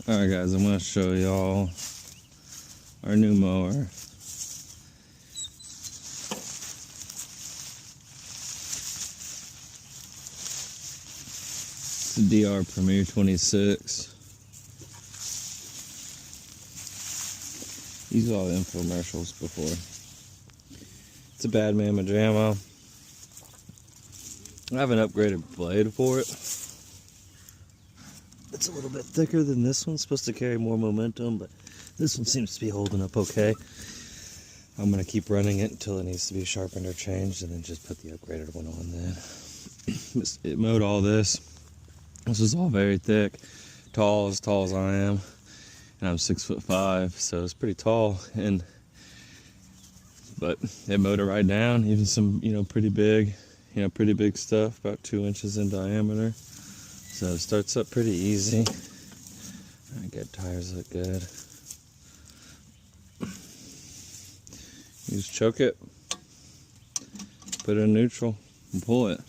Alright guys, I'm going to show y'all our new mower. It's a DR Premier 26. These are all the infomercials before. It's a bad mamma jamma. I have an upgraded blade for it. It's a little bit thicker than this one. It's supposed to carry more momentum, but this one seems to be holding up okay. I'm going to keep running it until it needs to be sharpened or changed, and then just put the upgraded one on then. It mowed all this. This is all very thick, tall as I am, and I'm 6'5", so it's pretty tall. But it mowed it right down, even some pretty big stuff, about 2 inches in diameter. So it starts up pretty easy. Alright, good, tires look good. You just choke it, put it in neutral, and pull it.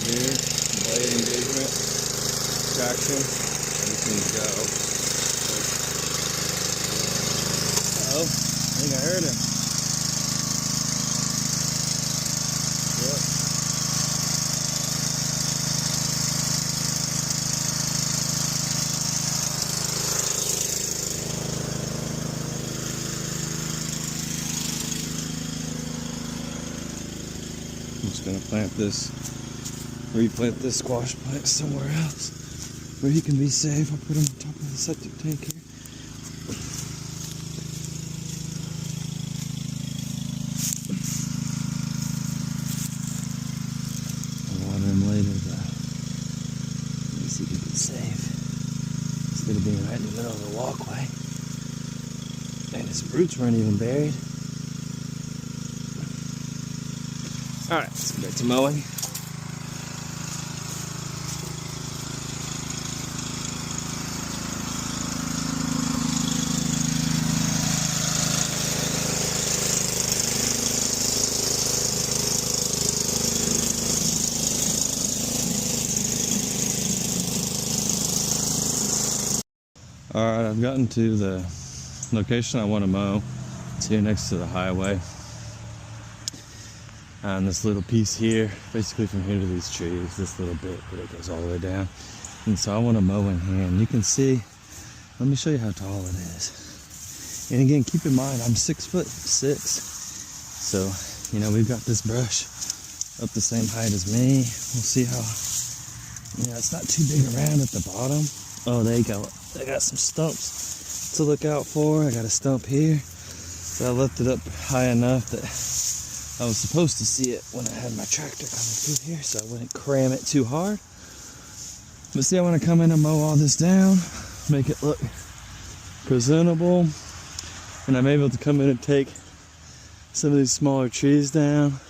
Here, blade engagement, traction, everything's go. Oh, I think I heard him. Yep. I'm just gonna replant this squash plant somewhere else where he can be safe. I'll put him on top of the septic tank here. I'll water him later, but at least he can be safe instead of being right in the middle of the walkway. And his roots weren't even buried. Alright, let's get back to mowing. Alright, I've gotten to the location I want to mow. It's here next to the highway. And this little piece here, basically from here to these trees, this little bit, but it goes all the way down. And so I want to mow in hand. You can see, let me show you how tall it is. And again, keep in mind, I'm 6'6". So, we've got this brush up the same height as me. We'll see how, it's not too big around at the bottom. Oh, there you go. I got some stumps to look out for. I got a stump here. So I left it up high enough that I was supposed to see it when I had my tractor coming through here, so I wouldn't cram it too hard. But see, I want to come in and mow all this down, make it look presentable. And I'm able to come in and take some of these smaller trees down.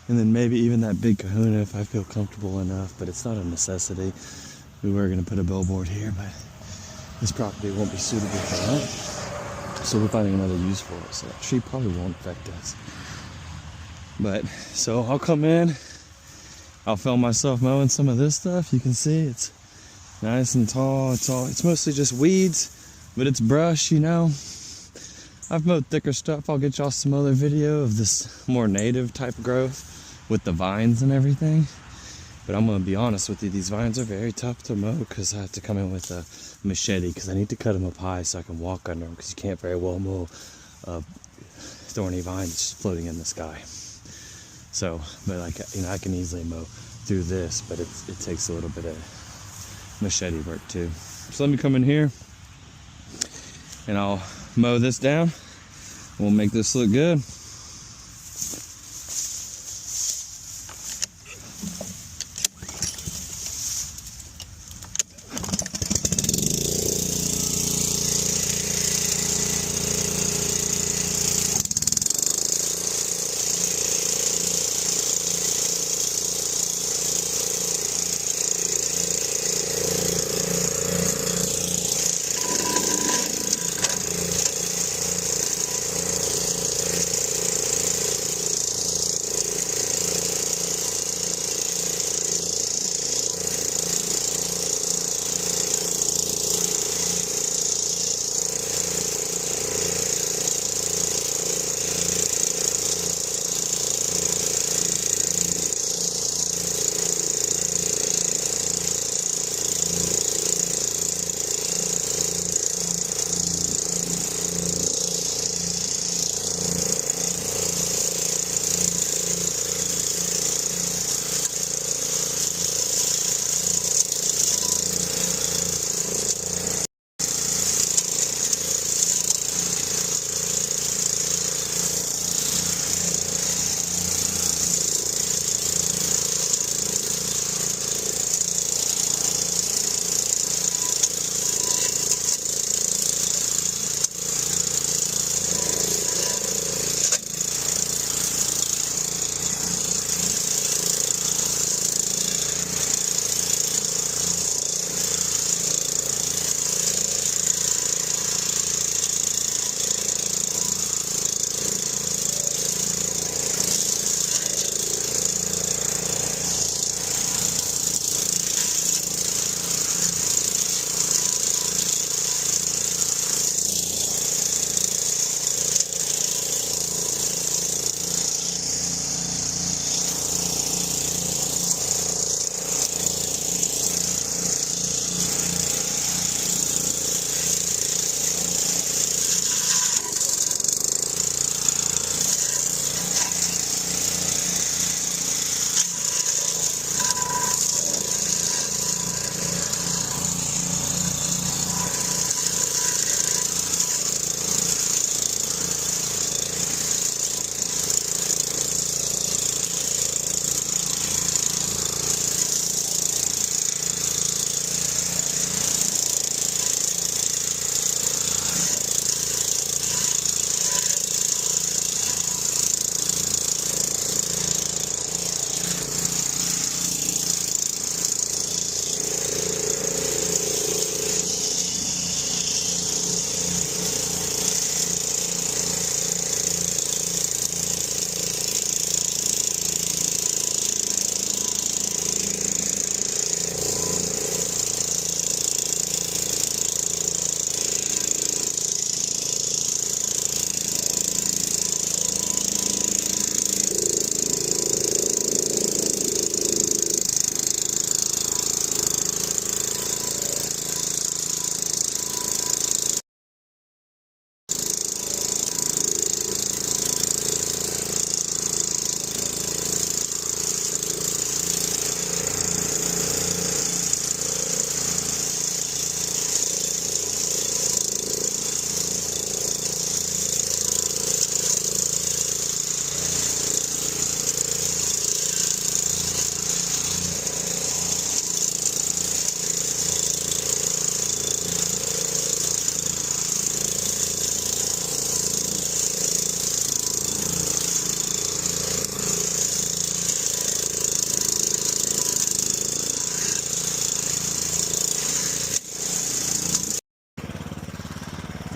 And then maybe even that big kahuna if I feel comfortable enough, but it's not a necessity. We were going to put a billboard here, but this property won't be suitable for that. So we're finding another use for it. So that tree probably won't affect us. But, so I'll come in. I'll film myself mowing some of this stuff. You can see it's nice and tall. It's mostly just weeds, but it's brush, I've mowed thicker stuff. I'll get y'all some other video of this more native type growth with the vines and everything. But I'm going to be honest with you, these vines are very tough to mow because I have to come in with a machete because I need to cut them up high so I can walk under them because you can't very well mow thorny vines just floating in the sky. So, but I can easily mow through this, but it takes a little bit of machete work too. So let me come in here and I'll mow this down. We'll make this look good.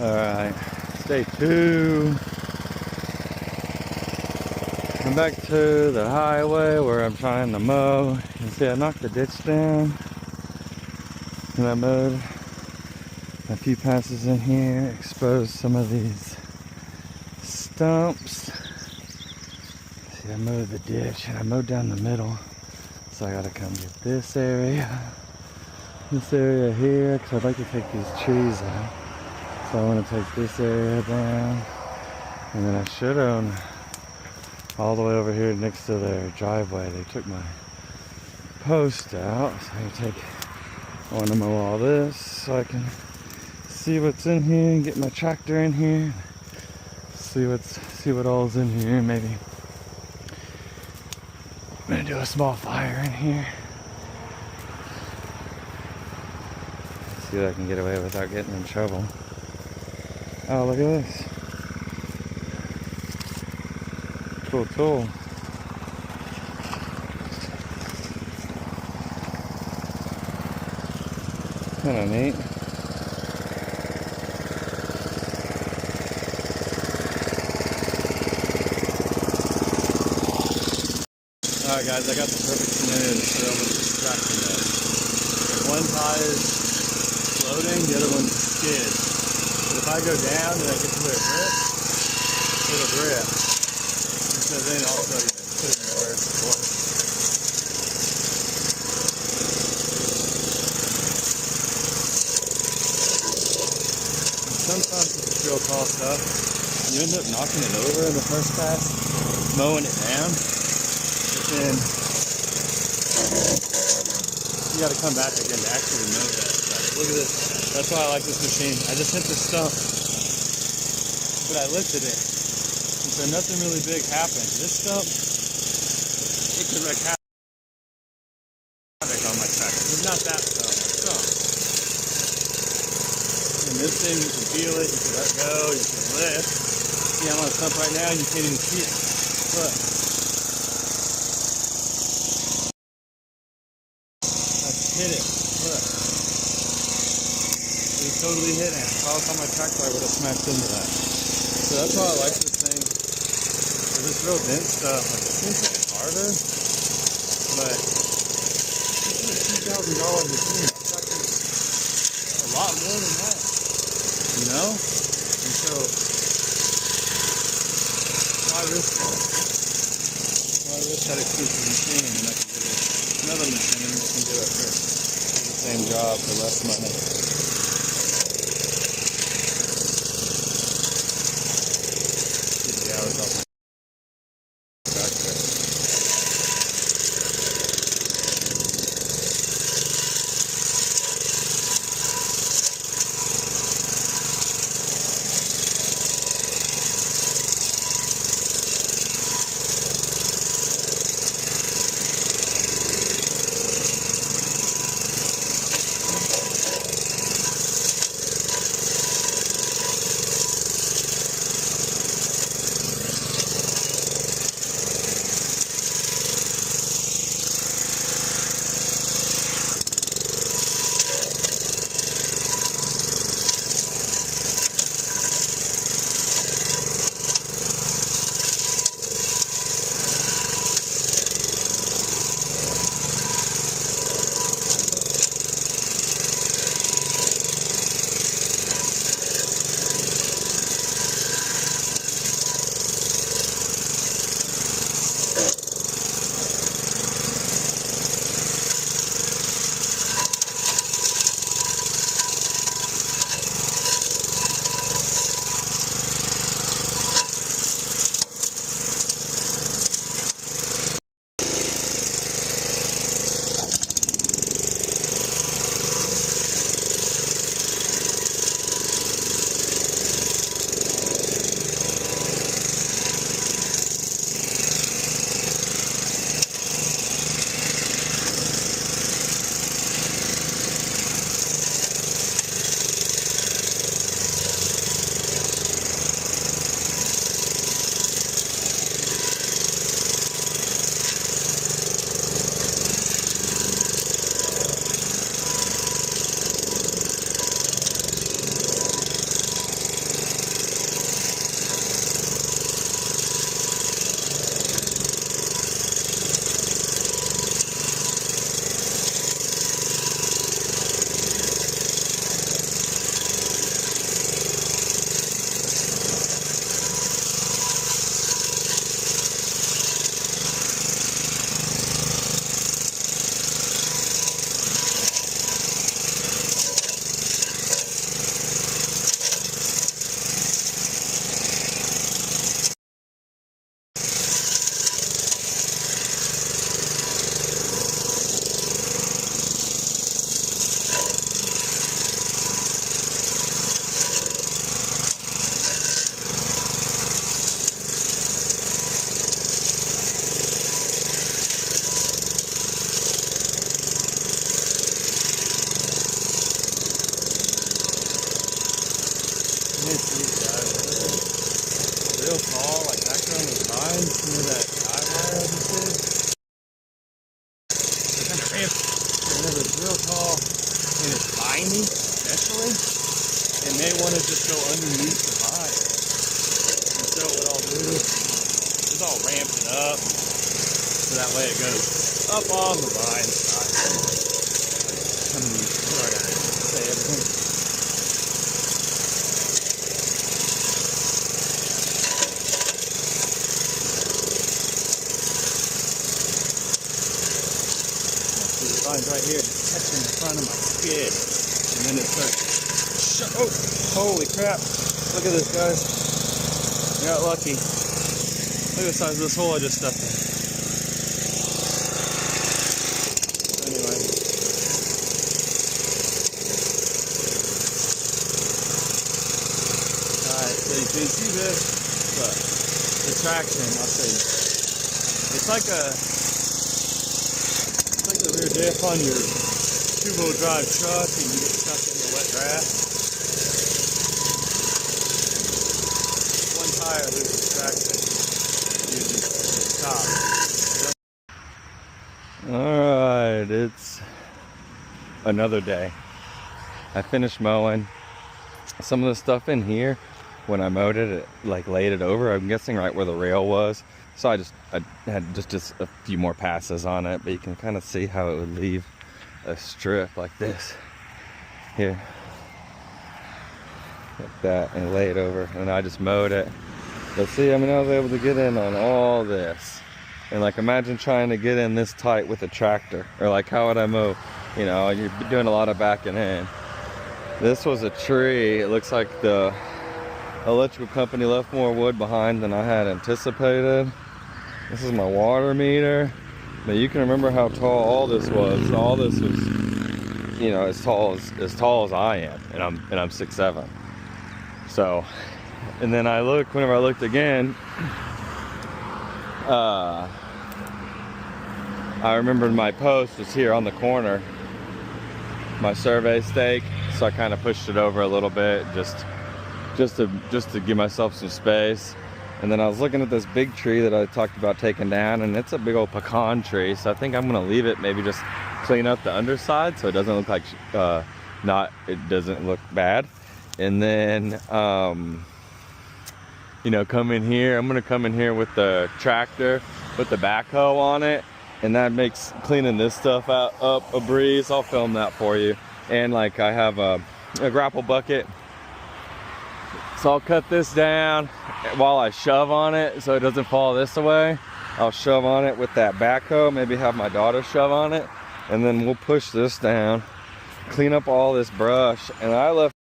Alright, day 2. I'm back to the highway where I'm trying to mow. You see, I knocked the ditch down and I mowed a few passes in here, exposed some of these stumps. See, I mowed the ditch and I mowed down the middle. So I gotta come get this area here, because I'd like to take these trees out. So I want to take this area down, and then I should own all the way over here next to their driveway. They took my post out, so I want to mow all this so I can see what's in here and get my tractor in here, see what all's in here. Maybe I'm gonna do a small fire in here. See what I can get away without getting in trouble. Oh, look at this. Cool tool. Kinda neat. Alright guys, I got the perfect scenario to show what this tractor does. One tire's floating, the other one's skid. But if I go down and I get to where it rips, it'll rip. And so then also you put it in reverse, of course. Sometimes with the drill call stuff, you end up knocking it over in the first pass, mowing it down. Then you got to come back again to actually mow that stuff. Look at this. That's why I like this machine. I just hit the stump, but I lifted it, and so nothing really big happened. This stump, it could wreak havoc on my tractor. It's not that stump. It's stump. And this thing, you can feel it. You can let go. You can lift. See, I'm on a stump right now, and you can't even see it. Look. Hit it. Look. It totally hit it. If I was on my tractor, I would have smashed into that. So that's why I like this thing. For this real dense stuff, like it seems like it's harder, but it's a $2,000 machine. It's a lot more than that. You know? And so why risk it? Why risk that expensive machine and I can get another machine that can do it for the same job for less money. Get the hours off my tractor. can't see it, guys. It's real tall, like back there on those vines near that guy wire I just did. They're kind of rampant. Whenever it's real tall and it's viney, especially, it may want to just go underneath the vine. And so what I'll do is I'll ramp it up so that way it goes up on the vine side. What do I gotta say everything? Vines right here catching the front of my skid, and then it starts. Oh, holy crap! Look at this, guys. I got lucky. Look at the size of this hole I just stepped in. Anyway, alright, so you can see this, but the traction, I'll show you. It's like the rear diff on your two-wheel drive truck and you get stuck in the wet grass. One tire loses traction, you just stop. Alright, it's another day. I finished mowing. Some of the stuff in here, when I mowed it, like laid it over, I'm guessing right where the rail was. So I had just a few more passes on it, but you can kind of see how it would leave a strip like this here, like that, and lay it over, and I just mowed it. But see, I mean, I was able to get in on all this, and like imagine trying to get in this tight with a tractor, or like how would I mow? You know, you're doing a lot of backing in. This was a tree. It looks like the electrical company left more wood behind than I had anticipated. This is my water meter, but you can remember how tall all this was. All this was, you know, as tall as I am, and I'm 6'7". So, and then whenever I looked again, I remembered my post was here on the corner, my survey stake. So I kind of pushed it over a little bit, just to give myself some space. And then I was looking at this big tree that I talked about taking down, and it's a big old pecan tree. So I think I'm gonna leave it, maybe just clean up the underside so it doesn't look like, it doesn't look bad. And then, you know, come in here. I'm gonna come in here with the tractor, with the backhoe on it, and that makes cleaning this stuff up a breeze. I'll film that for you. And like I have a grapple bucket. So I'll cut this down while I shove on it so it doesn't fall this way. I'll shove on it with that backhoe, maybe have my daughter shove on it, and then we'll push this down, clean up all this brush. And I left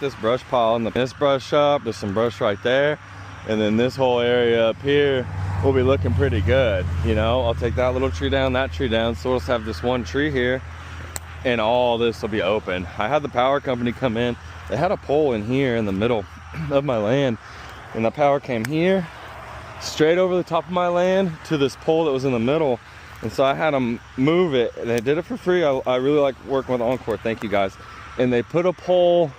this brush pile in this brush shop. There's some brush right there, and then this whole area up here will be looking pretty good. You know, I'll take that little tree down, that tree down, so we'll just have this one tree here, and all this will be open. I had the power company come in. They had a pole in here in the middle of my land, and the power came here straight over the top of my land to this pole that was in the middle. And so I had them move it, and they did it for free. I really like working with Encore, thank you guys. And they put a pole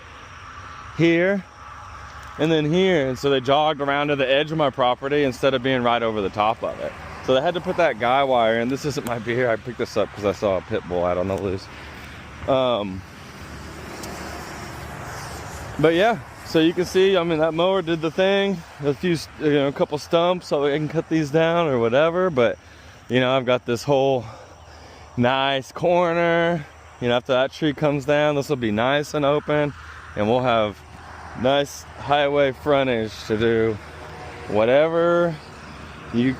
here and then here, and so they jogged around to the edge of my property instead of being right over the top of it. So they had to put that guy wire in. This isn't my beer. I picked this up because I saw a pit bull out on the loose. But yeah, so you can see, I mean, that mower did the thing. A few, you know, a couple stumps so I can cut these down or whatever. But, you know, I've got this whole nice corner. You know, after that tree comes down, this will be nice and open, and we'll have nice highway frontage to do whatever you